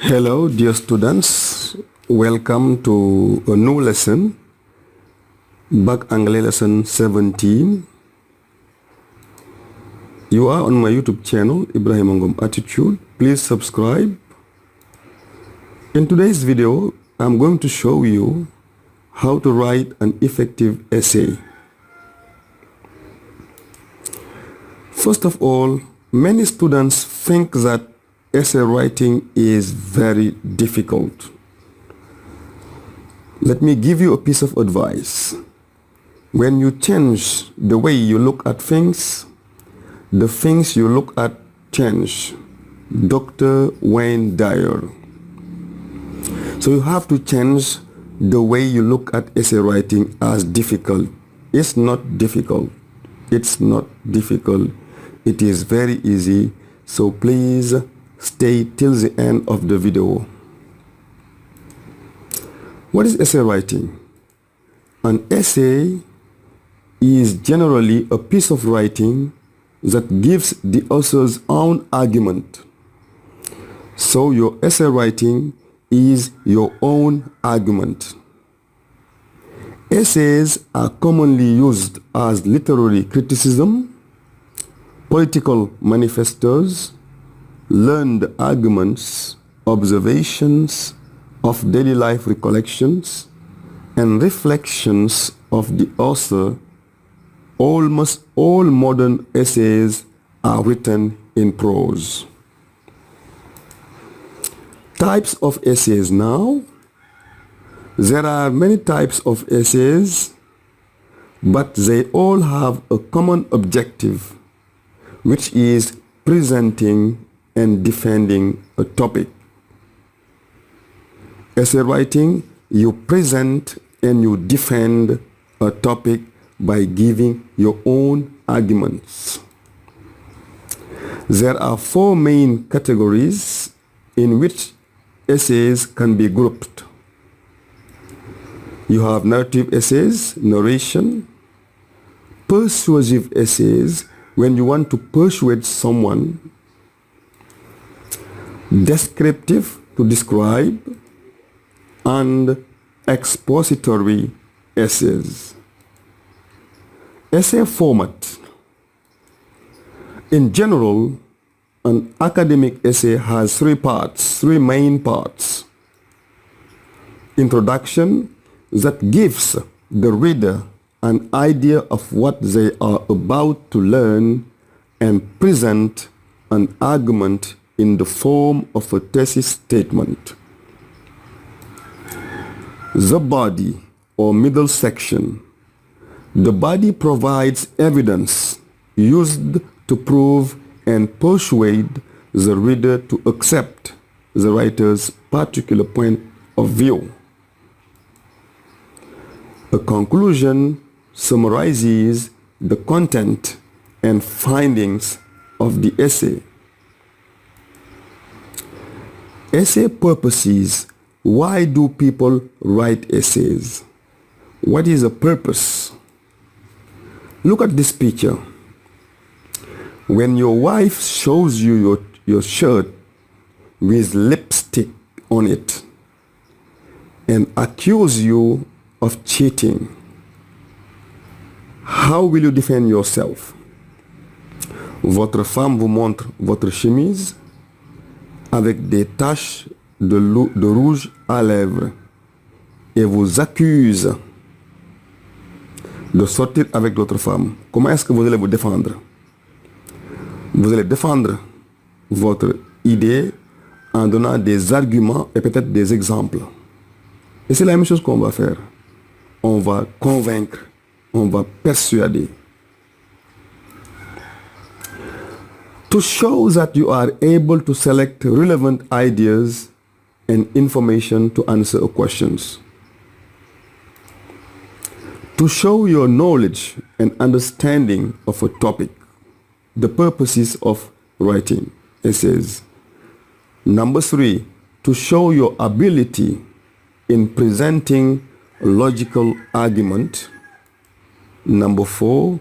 Hello, dear students. Welcome to a new lesson, BAC Anglais lesson 17. You are on my YouTube channel, Ibrahima Ngom Attitude. Please subscribe. In today's video, I'm going to show you how to write an effective essay. First of all, many students think that essay writing is very difficult. Let me give you a piece of advice. When you change the way you look at things, the things you look at change. Dr. Wayne Dyer. So you have to change the way you look at essay writing as difficult. It's not difficult. It's not difficult. It is very easy. So please stay till the end of the video. What is essay writing? An essay is generally a piece of writing that gives the author's own argument. So your essay writing is your own argument. Essays are commonly used as literary criticism, political manifestos, learned arguments, observations of daily life recollections, and reflections of the author. Almost all modern essays are written in prose. Types of essays now. There are many types of essays, but they all have a common objective, which is presenting and defending a topic. Essay writing, you present and you defend a topic by giving your own arguments. There are four main categories in which essays can be grouped. You have narrative essays, narration, persuasive essays, when you want to persuade someone, descriptive, to describe, and expository essays. Essay format. In general, an academic essay has three main parts. Introduction, that gives the reader an idea of what they are about to learn and present an argument in the form of a thesis statement. The body or middle section. The body provides evidence used to prove and persuade the reader to accept the writer's particular point of view. A conclusion summarizes the content and findings of the essay. Essay purposes. Why do people write essays? What is the purpose? Look at this picture. When your wife shows you your shirt with lipstick on it and accuses you of cheating, how will you defend yourself? Votre femme vous montre votre chemise avec des taches de rouge à lèvres et vous accuse de sortir avec d'autres femmes. Comment est-ce que vous allez vous défendre? Vous allez défendre votre idée en donnant des arguments et peut-être des exemples. Et c'est la même chose qu'on va faire. On va convaincre, on va persuader. To show that you are able to select relevant ideas and information to answer questions. To show your knowledge and understanding of a topic. The purposes of writing essays. Number 3, to show your ability in presenting a logical argument. Number 4,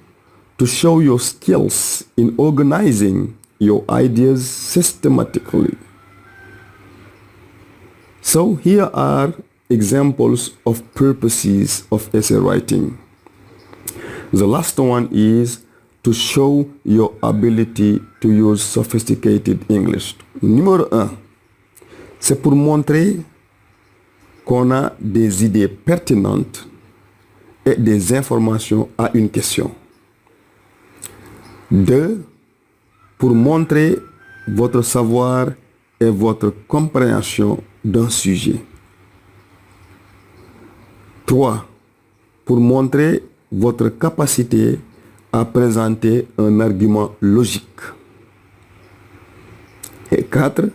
to show your skills in organizing your ideas systematically. So here are examples of purposes of essay writing. The last one is to show your ability to use sophisticated English. Numéro 1, c'est pour montrer qu'on a des idées pertinentes et des informations à une question. 2, pour montrer votre savoir et votre compréhension d'un sujet. 3, pour montrer votre capacité à présenter un argument logique. Et 4,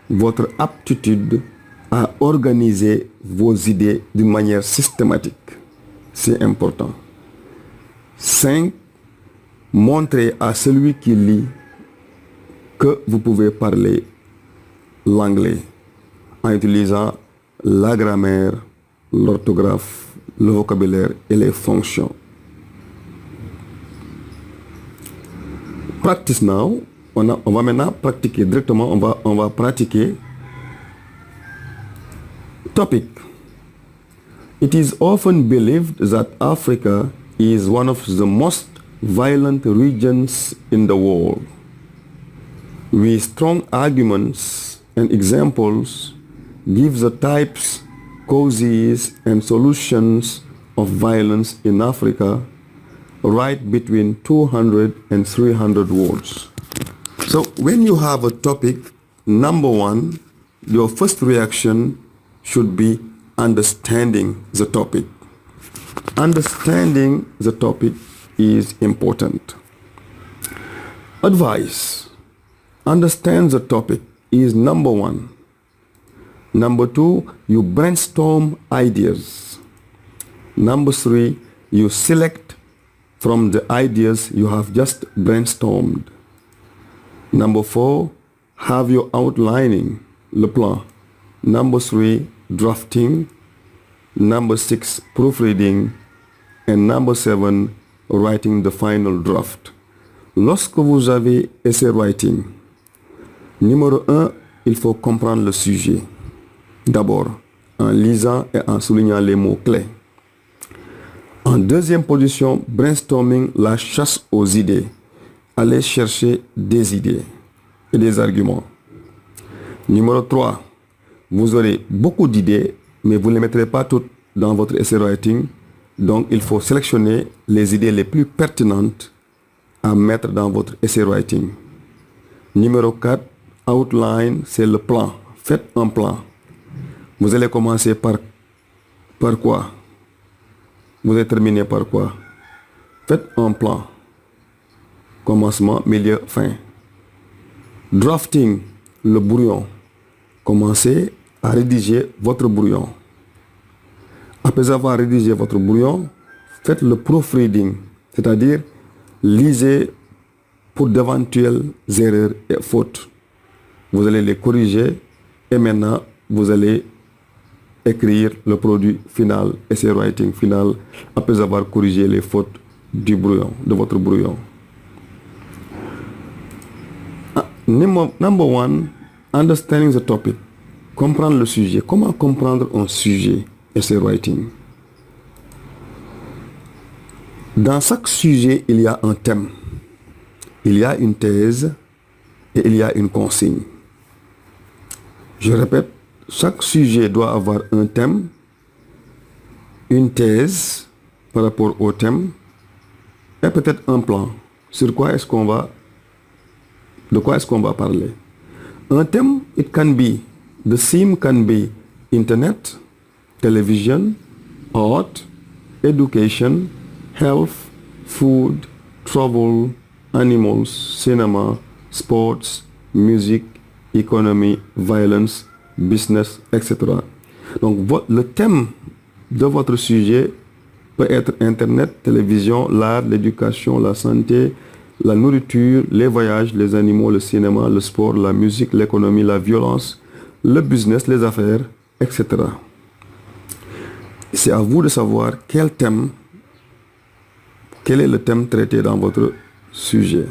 votre aptitude à organiser vos idées d'une manière systématique. C'est important. 5, montrer à celui qui lit que vous pouvez parler l'anglais en utilisant la grammaire, l'orthographe, le vocabulaire et les fonctions. Practice now. On va maintenant pratiquer directement. On va pratiquer. Topic. It is often believed that Africa is one of the most violent regions in the world. With strong arguments and examples, give the types, causes, and solutions of violence in Africa. Write between 200 and 300 words. So when you have a topic, number one, your first reaction should be understanding the topic. Understanding the topic is important. Advice. Understand the topic is number one. Number two, you brainstorm ideas. Number three, you select from the ideas you have just brainstormed. Number four, have your outlining, le plan. Number three, drafting. Number six, proofreading. And number seven, writing the final draft. Lorsque vous avez essay writing, numéro un, il faut comprendre le sujet. D'abord, en lisant et en soulignant les mots clés. En deuxième position, brainstorming, la chasse aux idées. Allez chercher des idées et des arguments. Numéro 3, vous aurez beaucoup d'idées, mais vous ne les mettrez pas toutes dans votre essay writing. Donc, il faut sélectionner les idées les plus pertinentes à mettre dans votre essay writing. Numéro 4, outline, c'est le plan. Faites un plan. Vous allez commencer par quoi? Vous allez terminer par quoi? Faites un plan. Commencement, milieu, fin. Drafting, le brouillon. Commencez à rédiger votre brouillon. Après avoir rédigé votre brouillon, faites le proofreading, c'est-à-dire lisez pour d'éventuelles erreurs et fautes. Vous allez les corriger et maintenant vous allez écrire le produit final, essay writing final, après avoir corrigé les fautes du brouillon, de votre brouillon. Number one, understanding the topic. Comprendre le sujet. Comment comprendre un sujet, essay writing? Dans chaque sujet, il y a un thème. Il y a une thèse et il y a une consigne. Je répète, chaque sujet doit avoir un thème, une thèse par rapport au thème et peut-être un plan. De quoi est-ce qu'on va parler? Un thème, the theme can be internet, television, art, education, health, food, travel, animals, cinema, sports, music, economy, violence, business, etc. Donc, le thème de votre sujet peut être internet, télévision, l'art, l'éducation, la santé, la nourriture, les voyages, les animaux, le cinéma, le sport, la musique, l'économie, la violence, le business, les affaires, etc. C'est à vous de savoir quel est le thème traité dans votre sujet.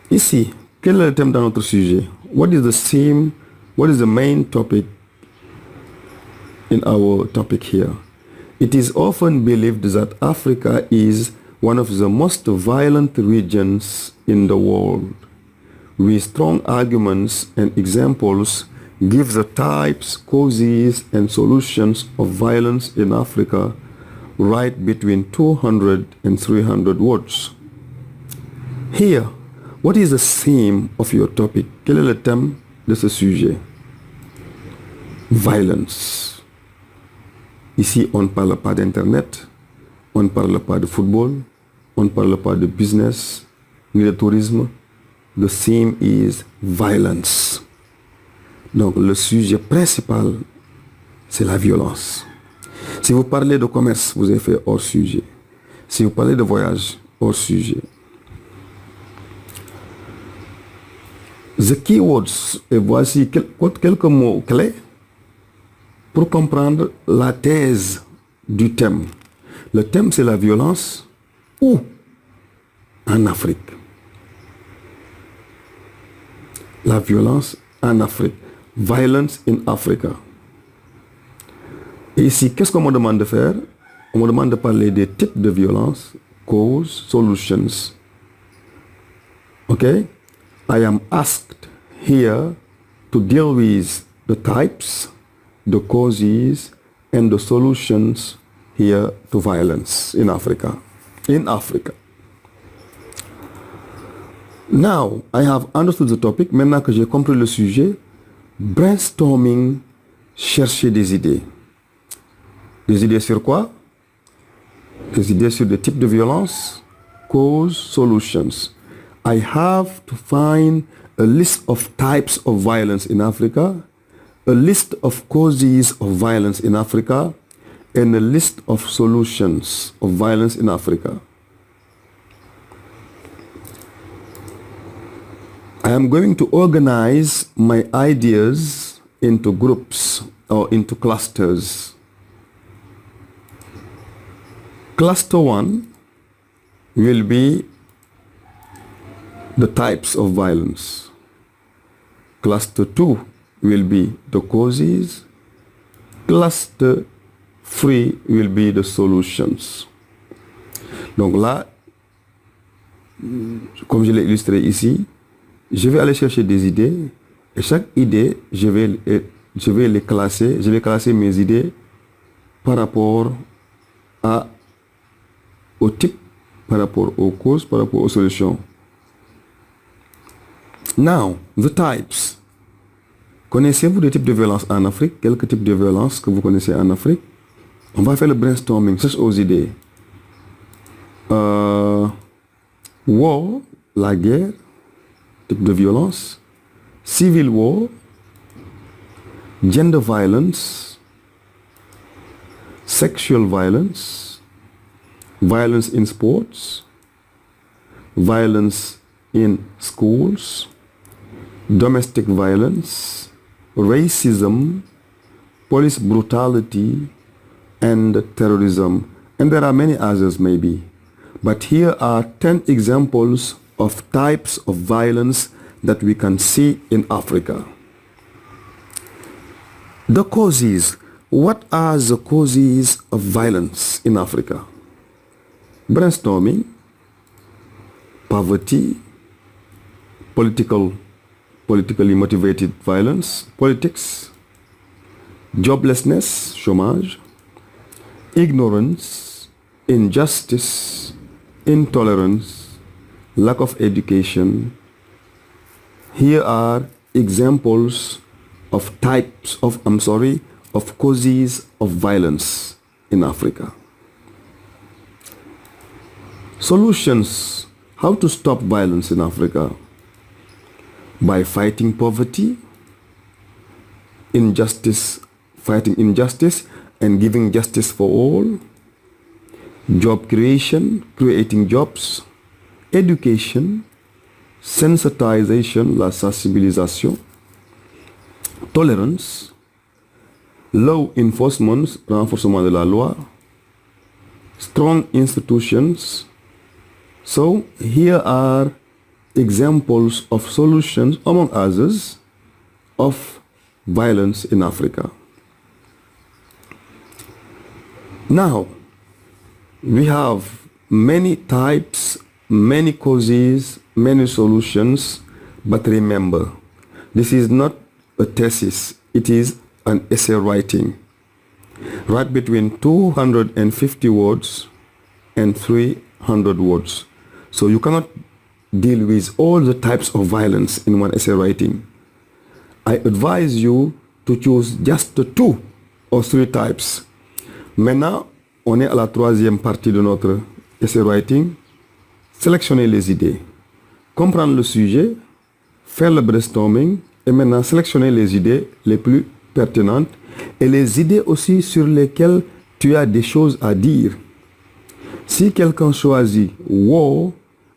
Ici, quel est le thème dans notre sujet? what is the theme, what is the main topic in our topic here? It is often believed that Africa is one of the most violent regions in the world. With strong arguments and examples give the types, causes, and solutions of violence in Africa right between 200 and 300 words. Here, what is the theme of your topic? Quel est le thème de ce sujet? Violence. Ici, on ne parle pas d'Internet, on ne parle pas de football, on ne parle pas de business, ni de tourisme. The theme is violence. Donc, le sujet principal, c'est la violence. Si vous parlez de commerce, vous avez fait hors sujet. Si vous parlez de voyage, hors sujet. The keywords, et voici quelques mots clés pour comprendre la thèse du thème. Le thème, c'est la violence où? En Afrique. La violence en Afrique. Violence in Africa. Et ici, qu'est-ce qu'on me demande de faire? On me demande de parler des types de violence, causes, solutions. Okay? I am asked here to deal with the types, the causes, and the solutions here to violence in Africa. In Africa. Now, I have understood the topic. Maintenant que j'ai compris le sujet, brainstorming, chercher des idées. Des idées sur quoi? Des idées sur des types de violence, causes, solutions. I have to find a list of types of violence in Africa, a list of causes of violence in Africa, and a list of solutions of violence in Africa. I am going to organize my ideas into groups or into clusters. Cluster 1 will be the types of violence. Cluster 2 will be the causes. Cluster 3 will be the solutions. Donc là, comme je l'ai illustré ici, je vais aller chercher des idées et chaque idée, je vais les classer. Je vais classer mes idées par rapport au type, par rapport aux causes, par rapport aux solutions. Now, the types. Connaissez-vous des types de violence en Afrique? Quelques types de violence que vous connaissez en Afrique? On va faire le brainstorming, cherche aux idées. War, la guerre, type de violence. Civil war, gender violence, sexual violence, violence in sports, violence in schools, domestic violence, racism, police brutality, and terrorism. And there are many others maybe. But here are 10 examples of types of violence that we can see in Africa. The causes. What are the causes of violence in Africa? Brainstorming, poverty, politically motivated violence, politics, joblessness, chômage, ignorance, injustice, intolerance, lack of education. Here are examples of causes of violence in Africa. Solutions. How to stop violence in Africa? By fighting poverty, fighting injustice and giving justice for all, job creation, creating jobs, education, sensitization, la sensibilisation, tolerance, law enforcement, renforcement de la loi, strong institutions. So here are examples of solutions, among others, of violence in Africa. Now, we have many types, many causes, many solutions, but remember, this is not a thesis, it is an essay writing. Write between 250 words and 300 words. So you cannot deal with all the types of violence in one essay writing. I advise you to choose just 2 or 3 types. Maintenant, on est à la 3e partie de notre essay writing. Sélectionner les idées, comprendre le sujet, faire le brainstorming et maintenant sélectionner les idées les plus pertinentes et les idées aussi sur lesquelles tu as des choses à dire. Si quelqu'un choisit wow,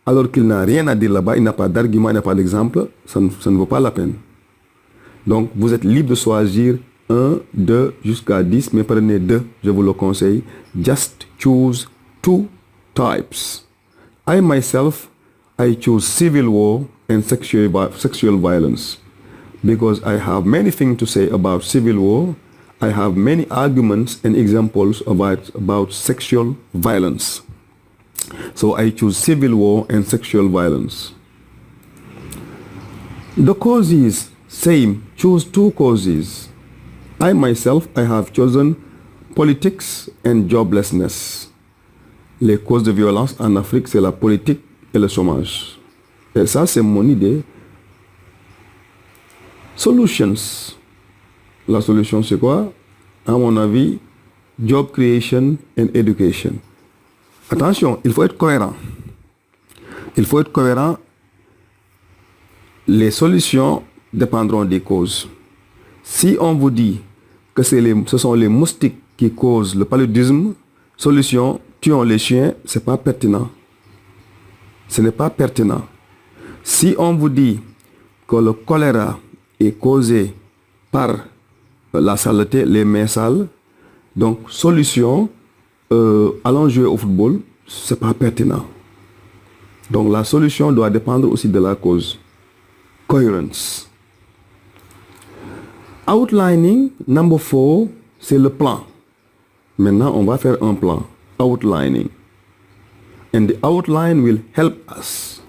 alors qu'il n'a rien à dire là-bas, il n'a pas d'argument, il n'a pas d'exemple, ça ne vaut pas la peine. Donc, vous êtes libre de choisir 1, 2, jusqu'à 10, mais prenez 2, je vous le conseille. Just choose 2 types. I myself, I choose civil war and sexual violence because I have many things to say about civil war. I have many arguments and examples about sexual violence. So I choose civil war and sexual violence. The causes, same, choose 2 causes. I myself, I have chosen politics and joblessness. Les causes de violence en Afrique, c'est la politique et le chômage. Et ça, c'est mon idée. Solutions. La solution, c'est quoi? À mon avis, job creation and education. Attention, il faut être cohérent. Il faut être cohérent. Les solutions dépendront des causes. Si on vous dit que ce sont les moustiques qui causent le paludisme, solution, tuons les chiens, c'est pas pertinent. Ce n'est pas pertinent. Si on vous dit que le choléra est causé par la saleté, les mains sales, donc solution, allons jouer au football, c'est pas pertinent. Donc la solution doit dépendre aussi de la cause. Coherence. Outlining, number 4, c'est le plan. Maintenant, on va faire un plan. Outlining. And the outline will help us.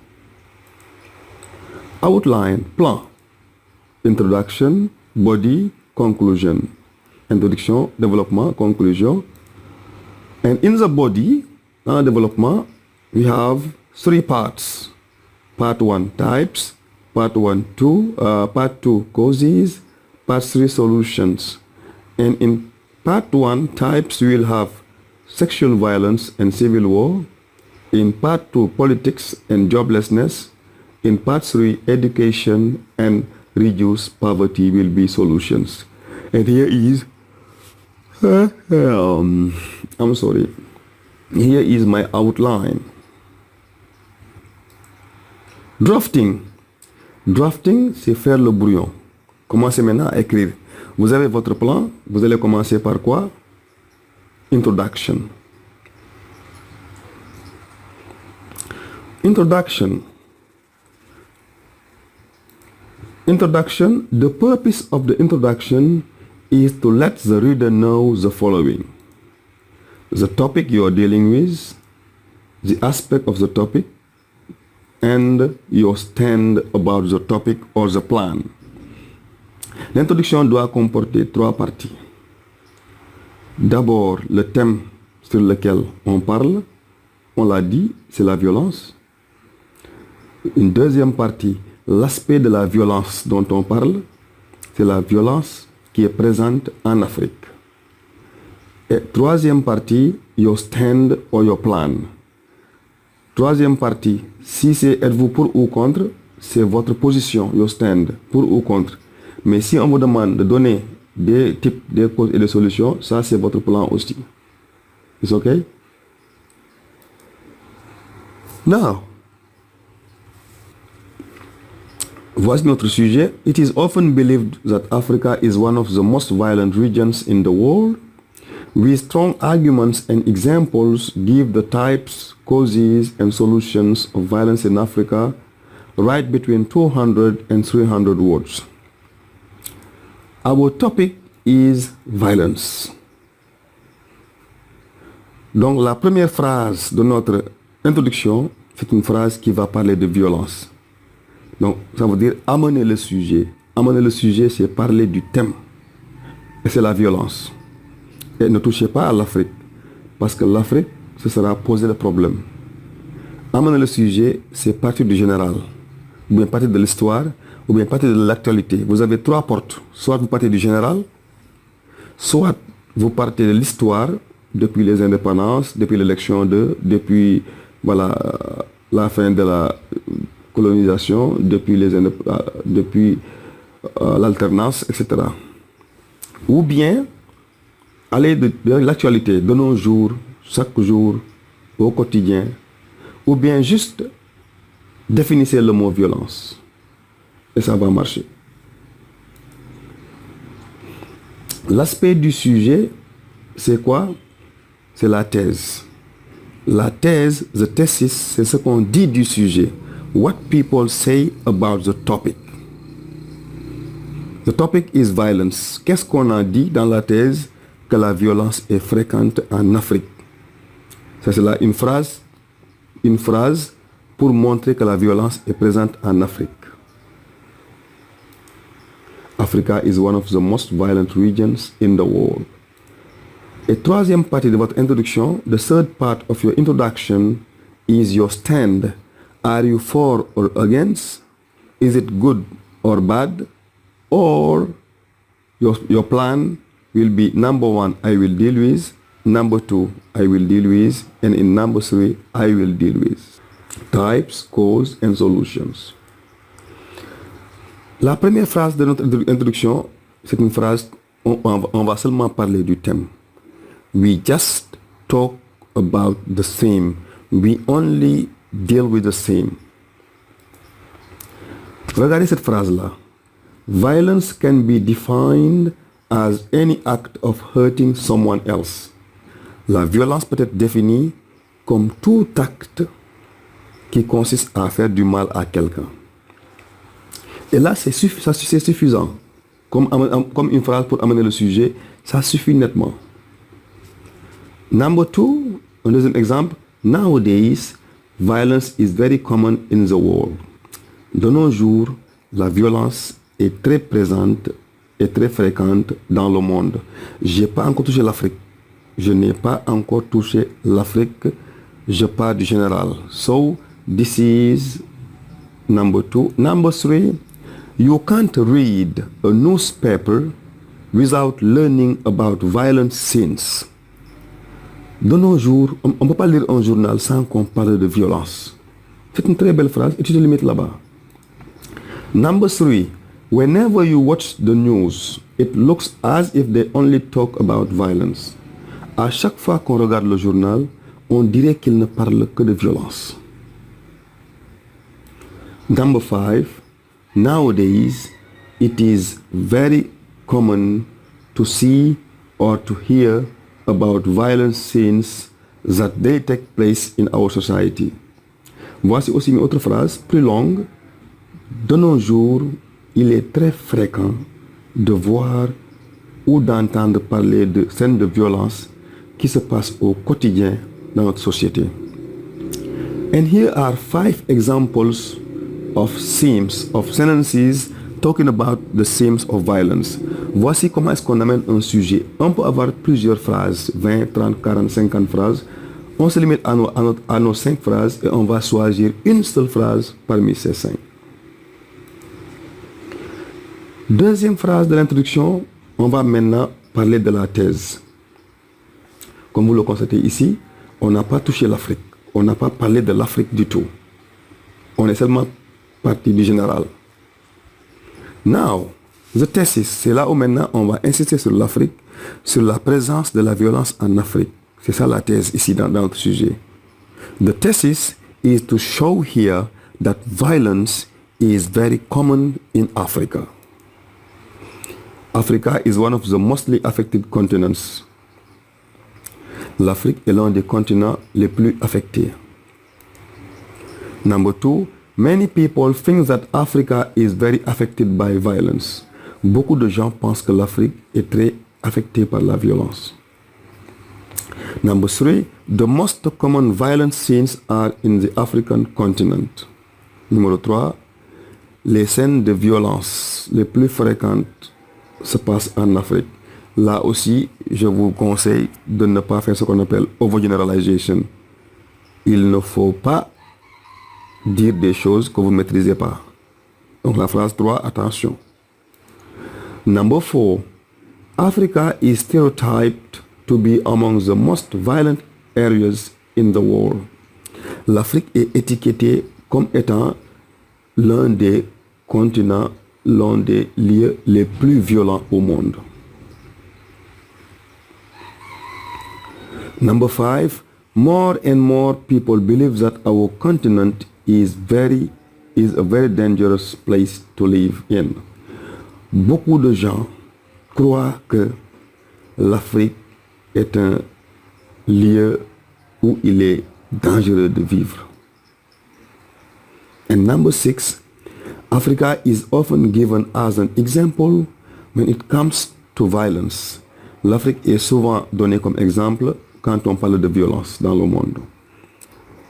Outline, plan. Introduction, body, conclusion. Introduction, développement, conclusion. And in the body, development, we have 3 parts. Part 1, types. Part 2, causes. Part 3, solutions. And in part 1, types, we will have sexual violence and civil war. In part 2, politics and joblessness. In part 3, education and reduce poverty will be solutions. And here is, I'm sorry, here is my outline. Drafting. Drafting, c'est faire le brouillon. Commencez maintenant à écrire. Vous avez votre plan, vous allez commencer par quoi? Introduction. Introduction. Introduction. The purpose of the introduction is to let the reader know the following: the topic you are dealing with, the aspect of the topic, and your stand about the topic or the plan. L'introduction doit comporter 3 parties. D'abord, le thème sur lequel on parle, on l'a dit, c'est la violence. Une deuxième partie, l'aspect de la violence dont on parle, c'est la violence qui est présente en Afrique. Et troisième partie, your stand or your plan. Troisième partie, si c'est êtes-vous pour ou contre, c'est votre position, your stand, pour ou contre. Mais si on vous demande de donner des types, des causes et des solutions, ça c'est votre plan aussi. It's okay? Now, voici notre sujet. It is often believed that Africa is one of the most violent regions in the world. With strong arguments and examples give the types, causes and solutions of violence in Africa. Write between 200 and 300 words. Our topic is violence. Donc la première phrase de notre introduction, c'est une phrase qui va parler de violence. Donc ça veut dire amener le sujet. Amener le sujet, c'est parler du thème. Et c'est la violence. Et ne touchez pas à l'Afrique. Parce que l'Afrique, ce sera poser le problème. Amener le sujet, c'est partir du général. Ou bien partir de l'histoire, ou bien partir de l'actualité. Vous avez trois portes. Soit vous partez du général, soit vous partez de l'histoire, depuis les indépendances, depuis l'élection depuis voilà, la fin de la colonisation, depuis l'alternance, etc. Ou bien aller de l'actualité, de nos jours, chaque jour, au quotidien, ou bien juste définissez le mot violence. Et ça va marcher. L'aspect du sujet, c'est quoi? C'est la thèse. La thèse, the thesis, c'est ce qu'on dit du sujet. What people say about the topic. The topic is violence. Qu'est-ce qu'on a dit dans la thèse? Que la violence est fréquente en Afrique. Ça, c'est là une phrase pour montrer que la violence est présente en Afrique. Africa is one of the most violent regions in the world. Et troisième partie de votre introduction, the third part of your introduction is your stand. Are you for or against? Is it good or bad? Or your plan will be number 1, I will deal with, number 2, I will deal with, and in number 3, I will deal with. Types, cause, and solutions. La première phrase de notre introduction, c'est une phrase, on va seulement parler du thème. We just talk about the theme. We only deal with the theme. Regardez cette phrase-là. Violence can be defined as any act of hurting someone else. La violence peut être définie comme tout acte qui consiste à faire du mal à quelqu'un. Et là, c'est suffisant. Comme une phrase pour amener le sujet, ça suffit nettement. Number 2, un deuxième exemple. Nowadays, violence is very common in the world. De nos jours, la violence est très présente et très fréquente dans le monde. Je n'ai pas encore touché l'Afrique. Je pars du général. So, this is number 2. Number 3, you can't read a newspaper without learning about violent scenes. De nos jours, on ne peut pas lire un journal sans qu'on parle de violence. C'est une très belle phrase et tu te limites là-bas. Number 3, whenever you watch the news, it looks as if they only talk about violence. À chaque fois qu'on regarde le journal, on dirait qu'il ne parle que de violence. Number 5, nowadays, it is very common to see or to hear about violent scenes that they take place in our society. Voici aussi une autre phrase plus longue. De nos jours, il est très fréquent de voir ou d'entendre parler de scènes de violence qui se passent au quotidien dans notre société. And here are 5 examples of themes, of sentences talking about the themes of violence. Voici comment est-ce qu'on amène un sujet. On peut avoir plusieurs phrases, 20, 30, 40, 50 phrases. On se limite à nos 5 phrases et on va choisir une seule phrase parmi ces 5. Deuxième phrase de l'introduction, on va maintenant parler de la thèse. Comme vous le constatez ici, on n'a pas touché l'Afrique. On n'a pas parlé de l'Afrique du tout. On est seulement parti du général. Now, the thesis, c'est là où maintenant on va insister sur l'Afrique, sur la présence de la violence en Afrique. C'est ça la thèse ici dans notre sujet. The thesis is to show here that violence is very common in Africa. Africa is one of the mostly affected continents. L'Afrique est l'un des continents les plus affectés. Number 2, many people think that Africa is very affected by violence. Beaucoup de gens pensent que l'Afrique est très affectée par la violence. Number 3, the most common violent scenes are in the African continent. Numéro 3, les scènes de violence les plus fréquentes se passent en Afrique. Là aussi, je vous conseille de ne pas faire ce qu'on appelle overgeneralization. Il ne faut pas dire des choses que vous ne maîtrisez pas. Donc la phrase 3, attention. Number 4, Africa is stereotyped to be among the most violent areas in the world. L'Afrique est étiquetée comme étant l'un des continents, l'un des lieux les plus violents au monde. Number 5, more and more people believe that our continent is a very dangerous place to live in. Beaucoup de gens croient que l'Afrique est un lieu où il est dangereux de vivre. And number 6, Africa is often given as an example when it comes to violence. L'Afrique est souvent donnée comme exemple quand on parle de violence dans le monde.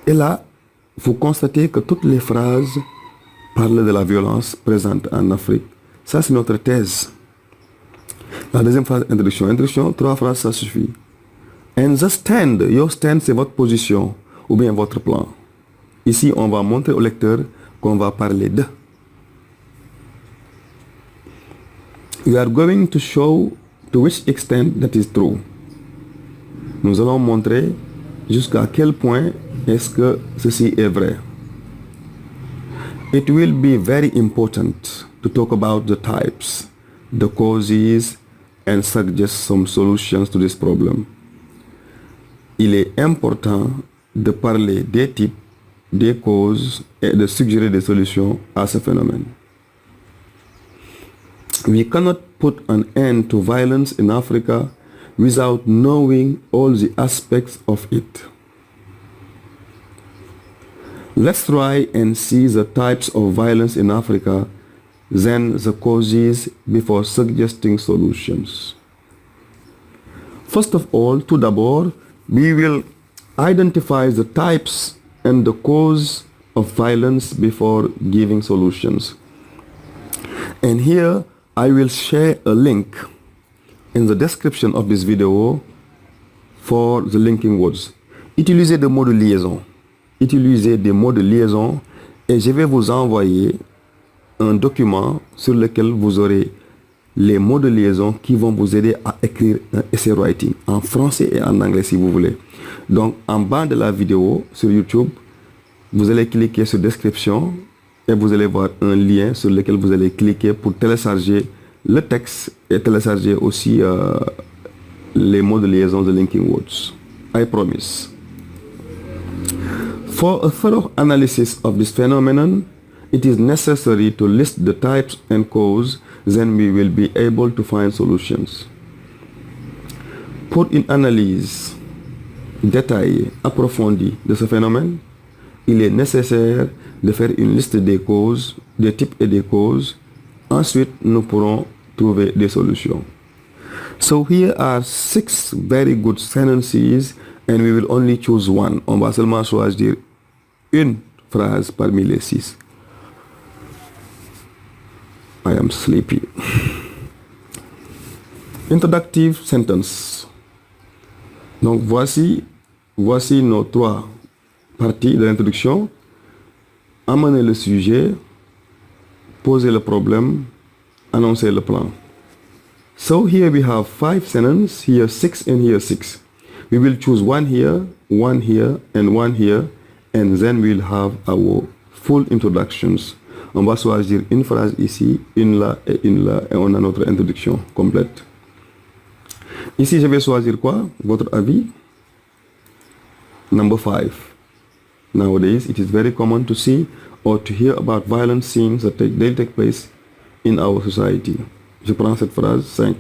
Et là, vous constatez que toutes les phrases parlent de la violence présente en Afrique. Ça, c'est notre thèse. La deuxième phrase, introduction. Introduction, 3 phrases, ça suffit. And the stand, your stand, c'est votre position ou bien votre plan. Ici, on va montrer au lecteur qu'on va parler de. We are going to show to which extent that is true. Nous allons montrer jusqu'à quel point est-ce que ceci est vrai. It will be very important to talk about the types, the causes, and suggest some solutions to this problem. Il est important de parler des types, des causes et de suggérer des solutions à ce phénomène. We cannot put an end to violence in Africa without knowing all the aspects of it. Let's try and see the types of violence in Africa, then the causes before suggesting solutions. First of all, tout d'abord, we will identify the types and the cause of violence before giving solutions. And here I will share a link in the description of this video for the linking words. Utilisez des mots de liaison. Utilisez des mots de liaison et je vais vous envoyer un document sur lequel vous aurez les mots de liaison qui vont vous aider à écrire un essay writing en français et en anglais si vous voulez. Donc en bas de la vidéo sur YouTube, vous allez cliquer sur description et vous allez voir un lien sur lequel vous allez cliquer pour télécharger le texte et télécharger aussi les mots de liaison de linking words. I promise. For a thorough analysis of this phenomenon, it is necessary to list the types and causes, then we will be able to find solutions. Pour une analyse détaillée, approfondie de ce phénomène, il est nécessaire de faire une liste des causes, des types et des causes. Ensuite, nous pourrons trouver des solutions. So here are 6 very good sentences and we will only choose one. On va seulement choisir une phrase parmi les 6. I am sleepy. Introductive sentence. Donc voici nos 3 parties de l'introduction. Amener le sujet, poser le problème, annoncer le plan. So here we have 5 sentences, here 6 and here 6. We will choose one here, and one here, and then we'll have our full introductions. On va choisir une phrase ici, une là, et on a notre introduction complète. Ici, je vais choisir quoi? Votre avis? Number 5. Nowadays, it is very common to see or to hear about violent scenes that take place in our society. Je prends cette phrase 5.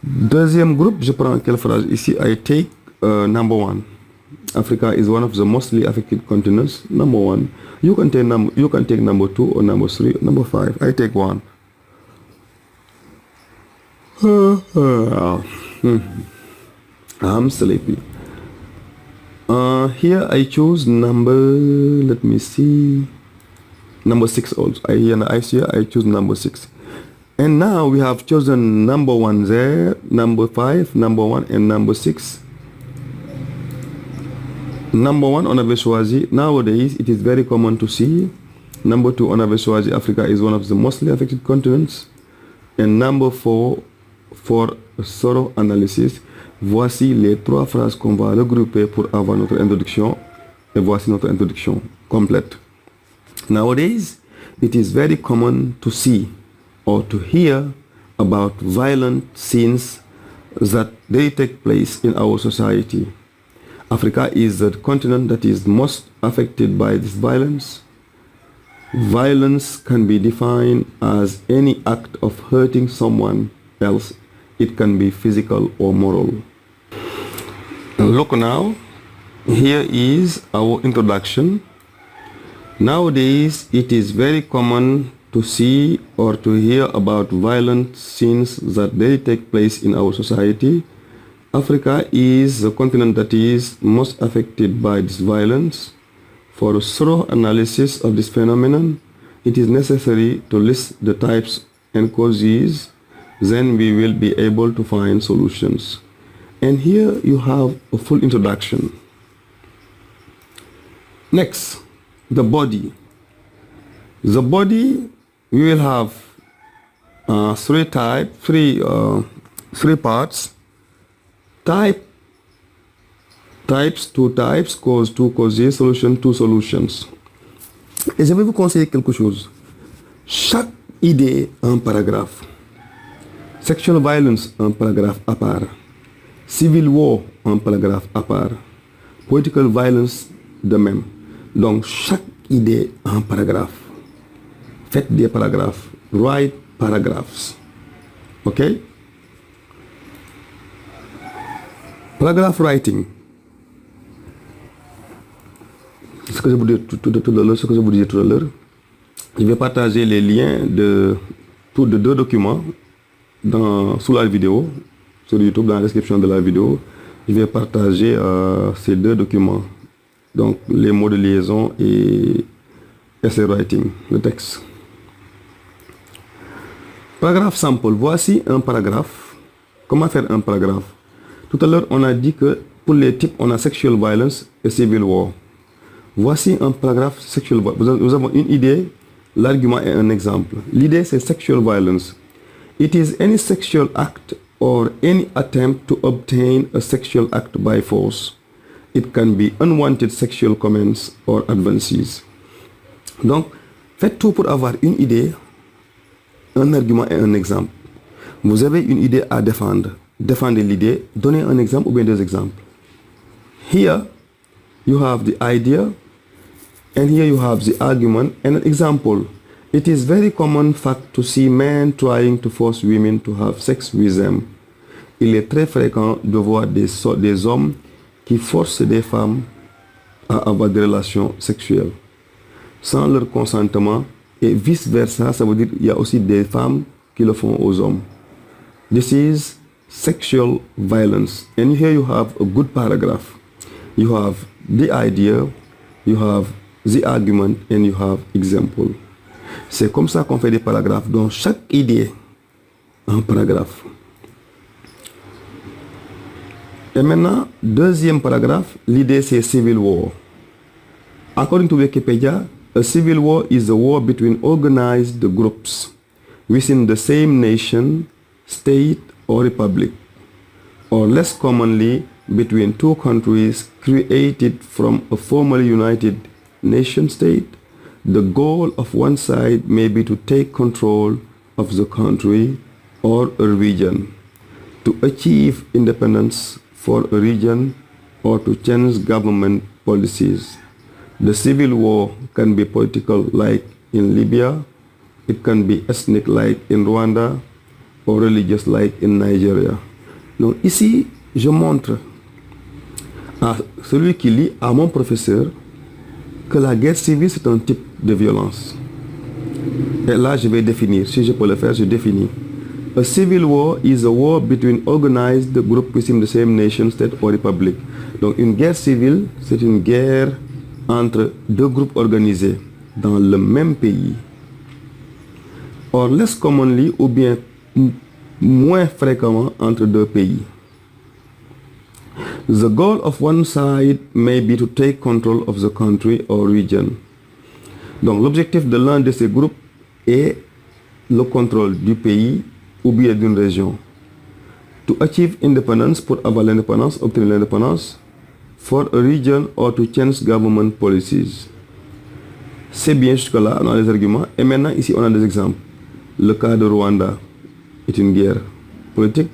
Deuxième groupe, je prends quelle phrase ici? I take number 1. Africa is one of the mostly affected continents. Number 1. You can take number 2 or number 3, number 5. I take 1. I'm sleepy. Here I choose number, let me see, number 6 also. I choose number 6. And now we have chosen number 1 there, number 5, number 1 and number 6. Number 1 on avait choisi. Nowadays it is very common to see. Number 2 on avait choisi Africa is one of the mostly affected continents. And number 4 for thorough analysis. Voici les 3 phrases qu'on va regrouper pour avoir notre introduction. Et voici notre introduction complète. Nowadays, it is very common to see or to hear about violent scenes that they take place in our society. Africa is the continent that is most affected by this violence. Violence can be defined as any act of hurting someone else. It can be physical or moral. Look now, here is our introduction. Nowadays, it is very common to see or to hear about violent scenes that they take place in our society. Africa is the continent that is most affected by this violence. For a thorough analysis of this phenomenon, it is necessary to list the types and causes. Then we will be able to find solutions. And here you have a full introduction. Next, the body. The body, we will have three parts. Types, 2 types, cause, 2 causes, solution, 2 solutions. Et je vais vous conseiller quelque chose. Chaque idée, un paragraphe. Sexual violence, un paragraphe à part. Civil war, un paragraphe à part. Political violence, de même. Donc, chaque idée, un paragraphe. Faites des paragraphes. Write paragraphs. OK? Paragraph writing. Ce que je vous disais tout à l'heure, je vais partager les liens de 2 documents sous la vidéo, sur YouTube, dans la description de la vidéo. Je vais partager ces 2 documents, donc les mots de liaison et essay writing, le texte. Paragraphe sample. Voici un paragraphe. Comment faire un paragraphe? Tout à l'heure, on a dit que pour les types, on a sexual violence et civil war. Voici un paragraphe sexual violence. Nous avons une idée, l'argument est un exemple. L'idée, c'est sexual violence. It is any sexual act or any attempt to obtain a sexual act by force. It can be unwanted sexual comments or advances. Donc, faites tout pour avoir une idée, un argument et un exemple. Vous avez une idée à défendre. Défendez l'idée, donnez un exemple ou bien 2 exemples. Here, you have the idea, and here you have the argument and an example. It is very common fact to see men trying to force women to have sex with them. Il est très fréquent de voir des hommes qui forcent des femmes à avoir des relations sexuelles sans leur consentement, et vice-versa, ça veut dire qu'il y a aussi des femmes qui le font aux hommes. This is sexual violence. And here you have a good paragraph. You have the idea, you have the argument, and you have example. C'est comme ça qu'on fait des paragraphes. Dans chaque idée, un paragraphe. Et maintenant, deuxième paragraphe, l'idée c'est civil war. According to Wikipedia, a civil war is a war between organized groups within the same nation, state, or republic, or less commonly between 2 countries created from a formerly united nation state. The goal of one side may be to take control of the country or a region, to achieve independence for a region, or to change government policies. The civil war can be political like in Libya, it can be ethnic like in Rwanda, or religious like in Nigeria. Donc ici, je montre à celui qui lit, à mon professeur, que la guerre civile c'est un type de violence. Et là, je vais définir. Si je peux le faire, je définis. A civil war is a war between organized groups within the same nation, state or republic. Donc une guerre civile, c'est une guerre entre deux groupes organisés dans le même pays. Or less commonly ou bien moins fréquemment entre deux pays. The goal of one side may be to take control of the country or region. Donc l'objectif de l'un de ces groupes est le contrôle du pays ou bien d'une région. To achieve independence, pour avoir l'indépendance, obtenir l'indépendance, for a region or to change government policies. C'est bien jusque-là, on a les arguments. Et maintenant, ici, on a des exemples. Le cas de Rwanda est une guerre politique.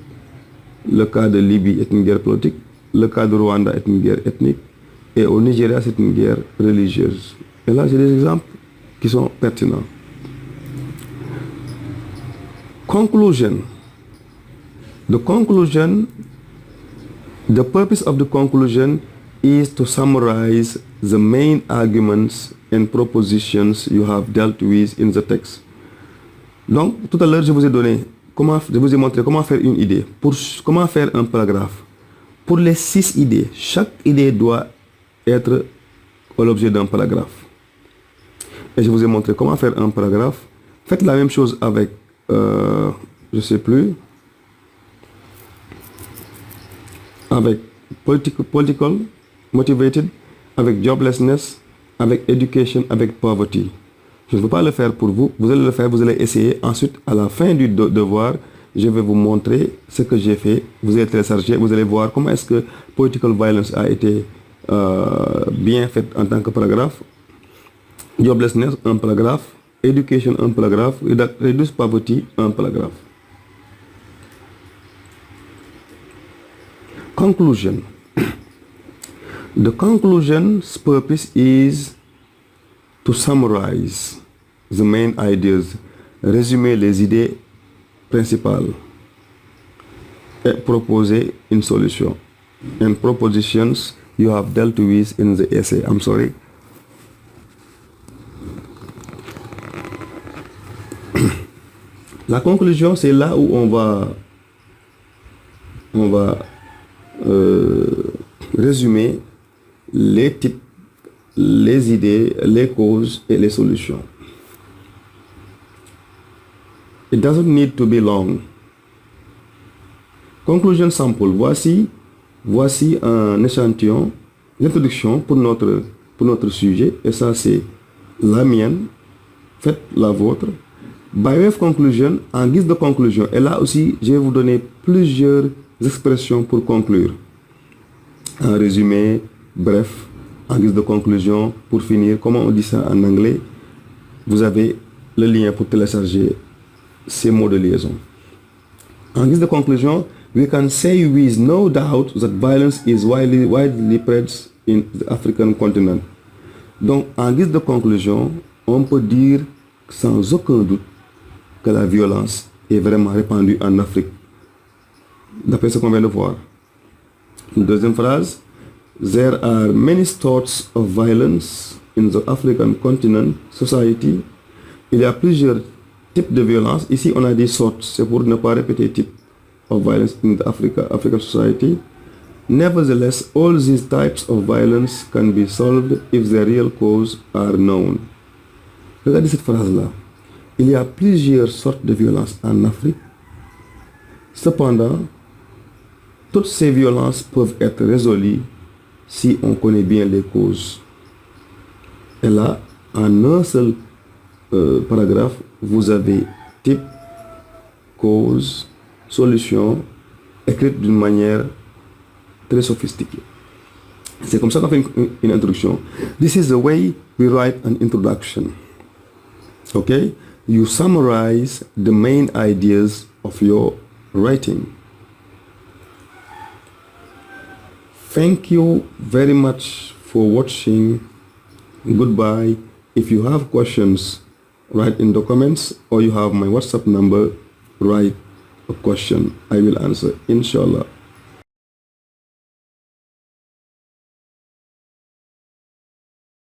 Le cas de Libye est une guerre politique. Le cas de Rwanda est une guerre ethnique. Et au Nigeria, c'est une guerre religieuse. Et là, j'ai des exemples qui sont pertinents. Conclusion. The purpose of the conclusion is to summarize the main arguments and propositions you have dealt with in the text. Donc, tout à l'heure, je vous ai montré comment faire une idée, comment faire un paragraphe. Pour les 6 idées, chaque idée doit être l'objet d'un paragraphe. Et je vous ai montré comment faire un paragraphe. Faites la même chose avec je sais plus, avec political, motivated, avec joblessness, avec education, avec poverty. Je ne veux pas le faire pour vous, vous allez le faire, vous allez essayer. Ensuite, à la fin du devoir, je vais vous montrer ce que j'ai fait. Vous allez télécharger, vous allez voir comment est-ce que political violence a été bien fait en tant que paragraphe. Joblessness, un paragraphe. Education, un paragraphe. Reduce poverty, un paragraphe. Conclusion. The conclusion's purpose is to summarize the main ideas, résumer les idées principales et proposer une solution. And propositions you have dealt with in the essay. I'm sorry. La conclusion, c'est là où on va résumer les types, les idées, les causes et les solutions. It doesn't need to be long. Conclusion sample. Voici un échantillon, l'introduction pour notre sujet. Et ça, c'est la mienne. Faites la vôtre. By way of conclusion, en guise de conclusion, et là aussi, je vais vous donner plusieurs expressions pour conclure. Un résumé, bref, en guise de conclusion, pour finir, comment on dit ça en anglais? Vous avez le lien pour télécharger ces mots de liaison. En guise de conclusion, we can say with no doubt that violence is widely spread in the African continent. Donc, en guise de conclusion, on peut dire sans aucun doute que la violence est vraiment répandue en Afrique, d'après ce qu'on vient de voir. Une deuxième phrase, there are many sorts of violence in the African continent society. Il y a plusieurs types de violence. Ici, on a dit sortes, c'est pour ne pas répéter type of violence in the African society. Nevertheless, all these types of violence can be solved if the real cause are known. Regardez cette phrase-là. Il y a plusieurs sortes de violences en Afrique. Cependant, toutes ces violences peuvent être résolues si on connaît bien les causes. Et là, en un seul paragraphe, vous avez type, cause, solution, écrite d'une manière très sophistiquée. C'est comme ça qu'on fait une introduction. This is the way we write an introduction. Okay? You summarize the main ideas of your writing. Thank you very much for watching. Goodbye. If you have questions, write in the comments, or you have my WhatsApp number, write a question. I will answer, inshallah.